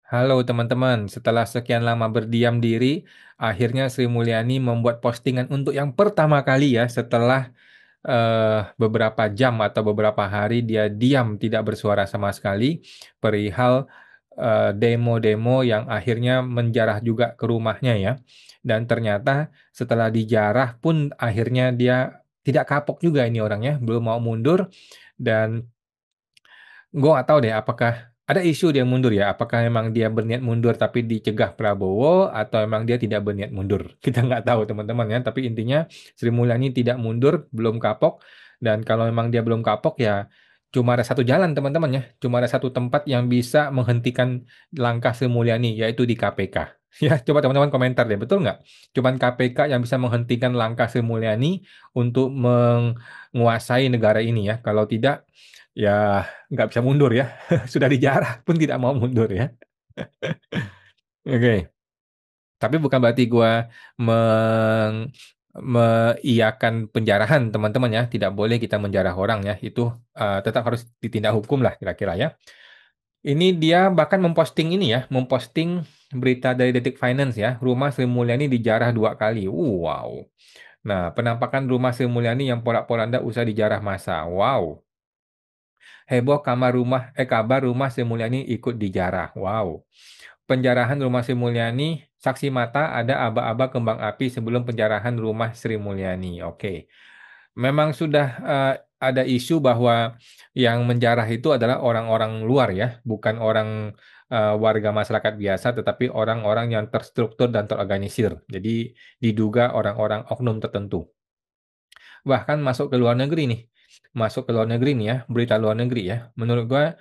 Halo teman-teman, setelah sekian lama berdiam diri, akhirnya Sri Mulyani membuat postingan untuk yang pertama kali ya setelah beberapa jam atau beberapa hari dia diam tidak bersuara sama sekali perihal demo-demo yang akhirnya menjarah juga ke rumahnya ya. Dan ternyata setelah dijarah pun akhirnya dia tidak kapok juga ini orangnya, belum mau mundur dan gue nggak tahu deh apakah ada isu dia mundur ya. Apakah memang dia berniat mundur tapi dicegah Prabowo atau memang dia tidak berniat mundur. Kita nggak tahu teman-teman ya. Tapi intinya Sri Mulyani tidak mundur, belum kapok. Dan kalau memang dia belum kapok ya cuma ada satu jalan teman-teman ya. Cuma ada satu tempat yang bisa menghentikan langkah Sri Mulyani yaitu di KPK. Ya, coba teman-teman komentar deh, betul nggak? Cuman KPK yang bisa menghentikan langkah Sri Mulyani untuk menguasai negara ini ya. Kalau tidak, ya nggak bisa mundur ya. Sudah dijarah pun tidak mau mundur ya. Oke, tapi bukan berarti gua meng mengiyakan penjarahan teman-teman ya. Tidak boleh kita menjarah orang ya. Itu tetap harus ditindak hukum lah kira-kira ya. Ini dia bahkan memposting ini ya, memposting berita dari Detik Finance ya. Rumah Sri Mulyani dijarah 2 kali. Wow. Nah, penampakan rumah Sri Mulyani yang porak-poranda usai dijarah massa. Wow. Heboh kabar rumah Sri Mulyani ikut dijarah. Wow. Penjarahan rumah Sri Mulyani, saksi mata ada aba-aba kembang api sebelum penjarahan rumah Sri Mulyani. Oke. Memang sudah ada isu bahwa yang menjarah itu adalah orang-orang luar ya, bukan orang warga masyarakat biasa, tetapi orang-orang yang terstruktur dan terorganisir. Jadi diduga orang-orang oknum tertentu. Bahkan masuk ke luar negeri nih. Masuk ke luar negeri nih ya, berita luar negeri ya. Menurut gua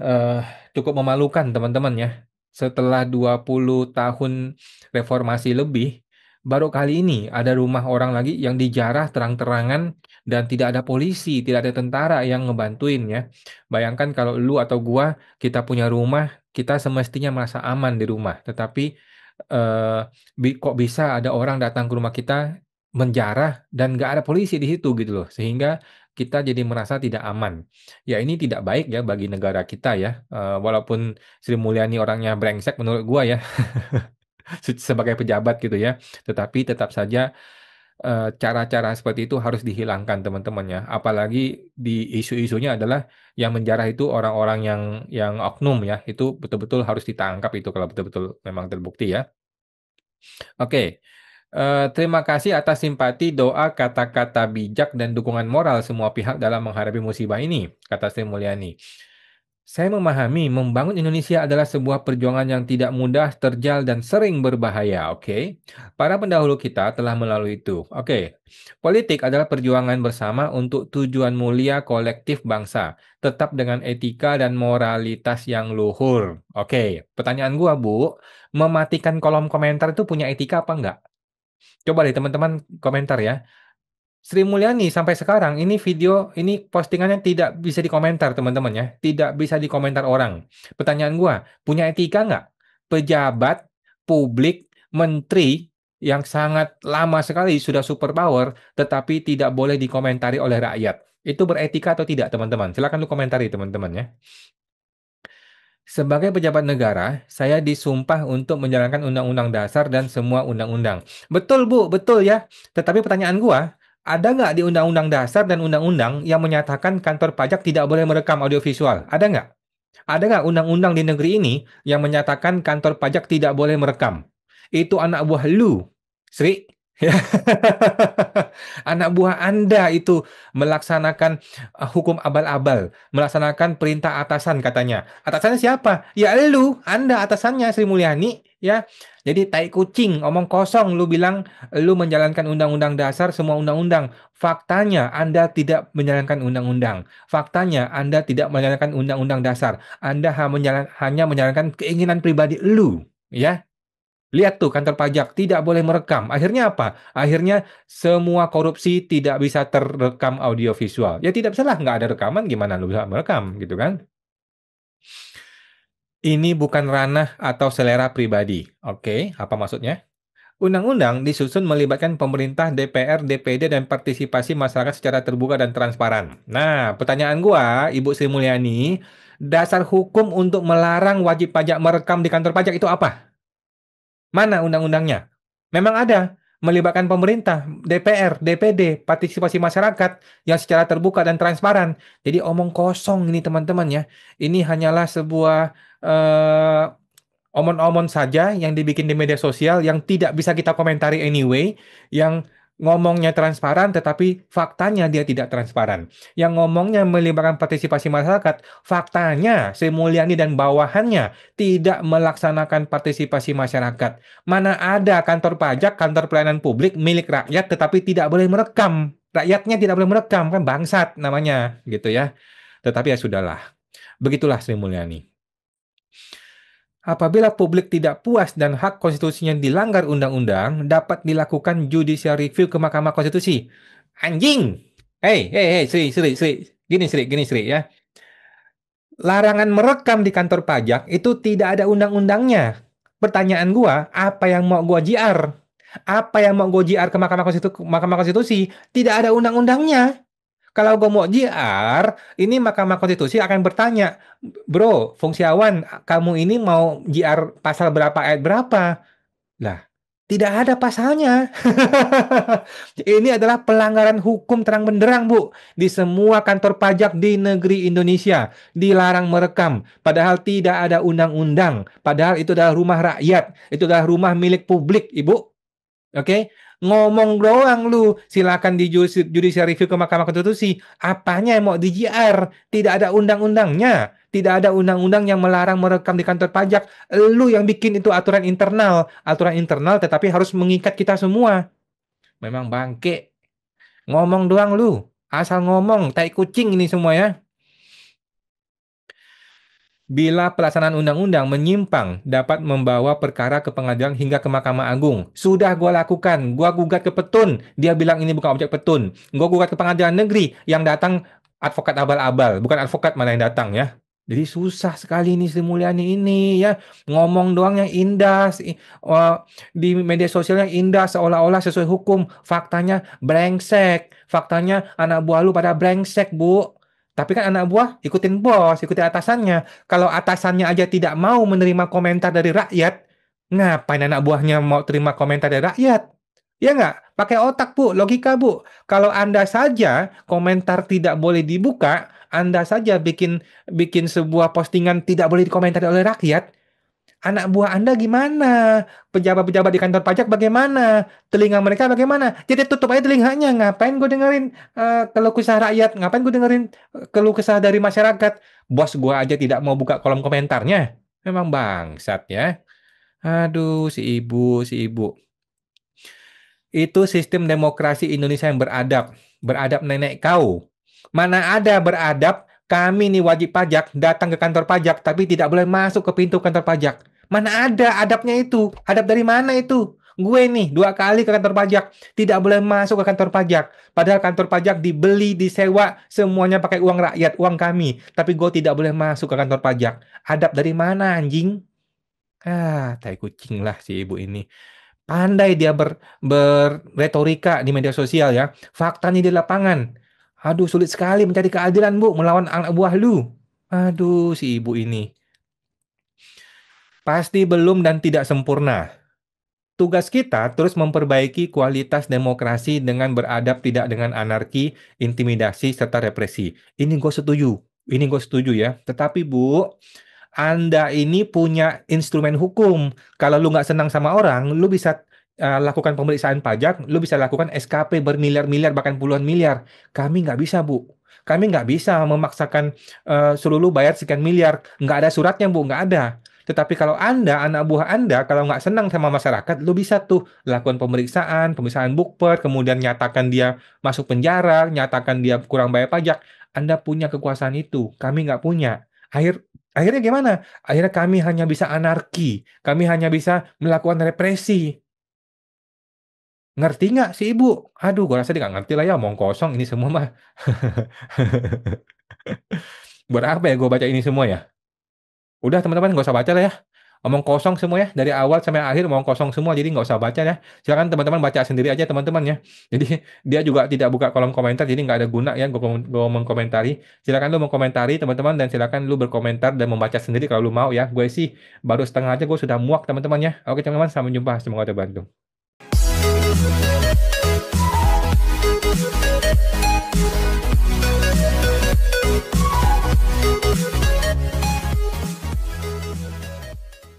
eh, cukup memalukan teman-teman ya. Setelah 20 tahun reformasi lebih, baru kali ini ada rumah orang lagi yang dijarah terang-terangan dan tidak ada polisi, tidak ada tentara yang ngebantuin ya. Bayangkan kalau lu atau gua kita punya rumah, kita semestinya merasa aman di rumah. Tetapi eh, kok bisa ada orang datang ke rumah kita menjarah dan nggak ada polisi di situ gitu loh. Sehingga kita jadi merasa tidak aman. Ya ini tidak baik ya bagi negara kita ya. Walaupun Sri Mulyani orangnya brengsek menurut gua ya sebagai pejabat gitu ya. Tetapi tetap saja cara-cara seperti itu harus dihilangkan teman-teman ya. Apalagi di isu-isunya adalah yang menjarah itu orang-orang yang oknum ya. Itu betul-betul harus ditangkap itu kalau betul-betul memang terbukti ya. Oke. Terima kasih atas simpati, doa, kata-kata bijak, dan dukungan moral semua pihak dalam menghadapi musibah ini, kata Sri Mulyani. Saya memahami membangun Indonesia adalah sebuah perjuangan yang tidak mudah, terjal, dan sering berbahaya. Oke, para pendahulu kita telah melalui itu. Oke, politik adalah perjuangan bersama untuk tujuan mulia kolektif bangsa, tetap dengan etika dan moralitas yang luhur. Oke, pertanyaan gua, Bu, mematikan kolom komentar itu punya etika apa enggak? Coba deh teman-teman komentar ya. Sri Mulyani sampai sekarang ini video ini postingannya tidak bisa dikomentar teman-teman ya, tidak bisa dikomentar orang. Pertanyaan gua, punya etika nggak? Pejabat, publik, menteri yang sangat lama sekali sudah superpower, tetapi tidak boleh dikomentari oleh rakyat. Itu beretika atau tidak teman-teman? Silakan lu komentari teman-teman ya. Sebagai pejabat negara, saya disumpah untuk menjalankan undang-undang dasar dan semua undang-undang. Betul, Bu, betul ya. Tetapi pertanyaan gua, ada nggak di undang-undang dasar dan undang-undang yang menyatakan kantor pajak tidak boleh merekam audiovisual? Ada nggak? Ada nggak undang-undang di negeri ini yang menyatakan kantor pajak tidak boleh merekam? Itu anak buah lu, Sri. Anak buah Anda itu melaksanakan hukum abal-abal, melaksanakan perintah atasan katanya. Atasannya siapa? Ya lu, Anda atasannya Sri Mulyani, ya. Jadi tai kucing, omong kosong lu bilang lu menjalankan undang-undang dasar semua undang-undang. Faktanya Anda tidak menjalankan undang-undang. Faktanya Anda tidak menjalankan undang-undang dasar. Anda hanya menjalankan keinginan pribadi lu, ya. Lihat tuh kantor pajak tidak boleh merekam. Akhirnya apa? Akhirnya semua korupsi tidak bisa terekam audio visual. Ya tidak bisa lah, nggak ada rekaman gimana lu bisa merekam gitu kan? Ini bukan ranah atau selera pribadi. Oke, apa maksudnya? Undang-undang disusun melibatkan pemerintah, DPR, DPD, dan partisipasi masyarakat secara terbuka dan transparan. Nah, pertanyaan gua, Ibu Sri Mulyani, Dasar hukum untuk melarang wajib pajak merekam di kantor pajak itu apa? Mana undang-undangnya? Memang ada, melibatkan pemerintah, DPR, DPD, partisipasi masyarakat yang secara terbuka dan transparan. Jadi omong kosong ini teman-teman ya. Ini hanyalah sebuah eh, omon-omon saja yang dibikin di media sosial yang tidak bisa kita komentari anyway, yang ngomongnya transparan tetapi faktanya dia tidak transparan. Yang ngomongnya melibatkan partisipasi masyarakat, faktanya Sri Mulyani dan bawahannya tidak melaksanakan partisipasi masyarakat. Mana ada kantor pajak, kantor pelayanan publik milik rakyat tetapi tidak boleh merekam. Rakyatnya tidak boleh merekam, kan bangsat namanya gitu ya. Tetapi ya sudahlah. Begitulah Sri Mulyani. Apabila publik tidak puas dan hak konstitusinya dilanggar undang-undang, dapat dilakukan judicial review ke Mahkamah Konstitusi. Anjing! Hei, Sri, Sri, Sri. Gini, Sri ya. Larangan merekam di kantor pajak itu tidak ada undang-undangnya. Pertanyaan gua, apa yang mau gua JR? Apa yang mau gua JR ke Mahkamah Konstitusi? Tidak ada undang-undangnya. Kalau gue mau JR, ini Mahkamah Konstitusi akan bertanya, bro, fungsiawan, kamu ini mau JR pasal berapa, ayat berapa? Lah, tidak ada pasalnya. Ini adalah pelanggaran hukum terang benderang, Bu. Di semua kantor pajak di negeri Indonesia dilarang merekam, padahal tidak ada undang-undang. Padahal itu adalah rumah rakyat, itu adalah rumah milik publik, Ibu. Oke, ngomong doang lu. Silakan di judicial review ke Mahkamah Konstitusi. Apanya yang mau di JR? Tidak ada undang-undangnya. Tidak ada undang-undang yang melarang merekam di kantor pajak. Lu yang bikin itu aturan internal. Aturan internal tetapi harus mengikat kita semua. Memang bangke. Ngomong doang lu. Asal ngomong, tai kucing ini semua ya. Bila pelaksanaan undang-undang menyimpang, dapat membawa perkara ke pengadilan hingga ke Mahkamah Agung. Sudah gua lakukan, gua gugat ke Petun. Dia bilang ini bukan objek Petun. Gua gugat ke pengadilan negeri, yang datang advokat abal-abal, bukan advokat mana yang datang ya. Jadi susah sekali nih Sri Mulyani ini ya. Ngomong doang yang indah, di media sosialnya indah seolah-olah sesuai hukum. Faktanya brengsek. Faktanya anak buah lu pada brengsek, Bu. Tapi kan anak buah ikutin bos, ikutin atasannya. Kalau atasannya aja tidak mau menerima komentar dari rakyat, ngapain anak buahnya mau terima komentar dari rakyat? Ya nggak? Pakai otak, Bu. Logika, Bu. Kalau Anda saja komentar tidak boleh dibuka, Anda saja bikin bikin sebuah postingan tidak boleh dikomentari oleh rakyat, anak buah Anda gimana? Pejabat-pejabat di kantor pajak bagaimana? Telinga mereka bagaimana? Jadi tutup aja telinganya. Ngapain gue dengerin keluh kesah rakyat? Ngapain gue dengerin keluh kesah dari masyarakat? Bos gue aja tidak mau buka kolom komentarnya. Memang bangsat ya. Aduh, si ibu, si ibu. Itu sistem demokrasi Indonesia yang beradab. Beradab nenek kau. Mana ada beradab, kami nih wajib pajak datang ke kantor pajak tapi tidak boleh masuk ke pintu kantor pajak. Mana ada adabnya itu? Adab dari mana itu? Gue nih 2 kali ke kantor pajak, tidak boleh masuk ke kantor pajak. Padahal kantor pajak dibeli, disewa, semuanya pakai uang rakyat, uang kami. Tapi gue tidak boleh masuk ke kantor pajak. Adab dari mana anjing? Tai kucing lah si ibu ini. Pandai dia berretorika di media sosial ya. Faktanya di lapangan. Aduh, sulit sekali mencari keadilan, Bu, melawan anak buah lu. Aduh, si ibu ini. Pasti belum dan tidak sempurna. Tugas kita terus memperbaiki kualitas demokrasi dengan beradab, tidak dengan anarki, intimidasi, serta represi. Ini gue setuju. Ini gue setuju ya. Tetapi, Bu, Anda ini punya instrumen hukum. Kalau lu nggak senang sama orang, lu bisa lakukan pemeriksaan pajak, lu bisa lakukan SKP bermiliar-miliar, bahkan puluhan miliar. Kami nggak bisa, Bu. Kami nggak bisa memaksakan suruh lu bayar sekian miliar. Nggak ada suratnya, Bu. Nggak ada. Tetapi kalau Anda, anak buah Anda, kalau nggak senang sama masyarakat, lu bisa tuh lakukan pemeriksaan bukper, kemudian nyatakan dia masuk penjara, nyatakan dia kurang bayar pajak. Anda punya kekuasaan itu. Kami nggak punya. Akhirnya gimana? Akhirnya kami hanya bisa anarki. Kami hanya bisa melakukan represi. Ngerti nggak si ibu? Aduh, gua rasa dia nggak ngerti lah ya, omong kosong ini semua mah. Buat apa ya gue baca ini semua ya? Udah teman-teman, gak usah baca lah ya. omong kosong semua ya, dari awal sampai akhir omong kosong semua, jadi nggak usah baca ya. Silakan teman-teman baca sendiri aja teman-teman ya. Jadi dia juga tidak buka kolom komentar, jadi nggak ada guna ya gue mengkomentari. Silakan lu mengkomentari teman-teman, dan silakan lu berkomentar dan membaca sendiri kalau lu mau ya. Gue sih baru setengah aja gue sudah muak teman-teman ya. Oke teman-teman, sampai jumpa, semoga terbantu.